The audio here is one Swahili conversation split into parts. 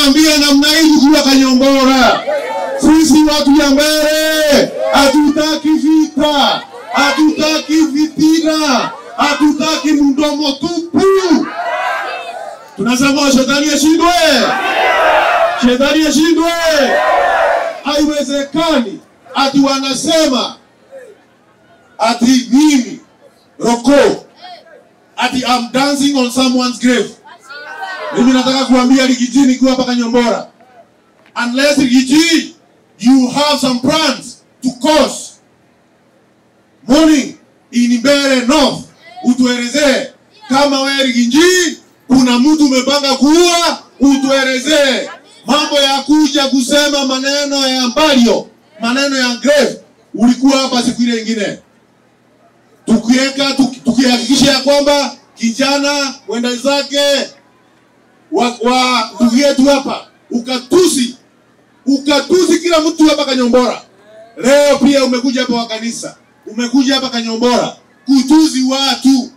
nawaambia namna hii kwa Kanyombora. Sisi watu ya mbele hatutaki vita, hatutaki vitina, hatutaki mdomo tupu. Tunasema shetani ashindwe. Shetani ashindwe. Haiwezekani ati wanasema ati mimi Roko ati I'm dancing on someone's grave. Mimi nataka kuambia Rigiji kwa hapa Kanyombora. Unless Rigiji you have some plans to cause morning in Mbeere North, utuelezee. Kama wewe Rigiji kuna mtu umepanga kuua, utuelezee. Mambo ya kuja kusema maneno ya mbalio, maneno ya grave, ulikuwa hapa siku ile nyingine. Tukihakikisha ya kwamba kijana wenda zake wa ndugu yetu hapa ukatusi kila mtu hapa Kanyombora. Leo pia umekuja hapa wa kanisa, umekuja hapa Kanyombora kutuzi watu,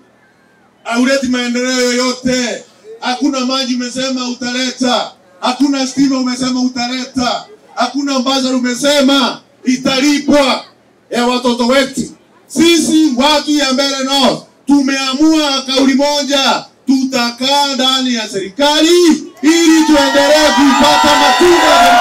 hauleti maendeleo yoyote. Hakuna maji umesema utaleta, hakuna stima umesema utaleta, hakuna bazari umesema italipwa ya watoto wetu. Sisi watu ya Mbeere North tumeamua kauli moja, tutakaa ndani ya serikali ili tuendelee kupata matunda ya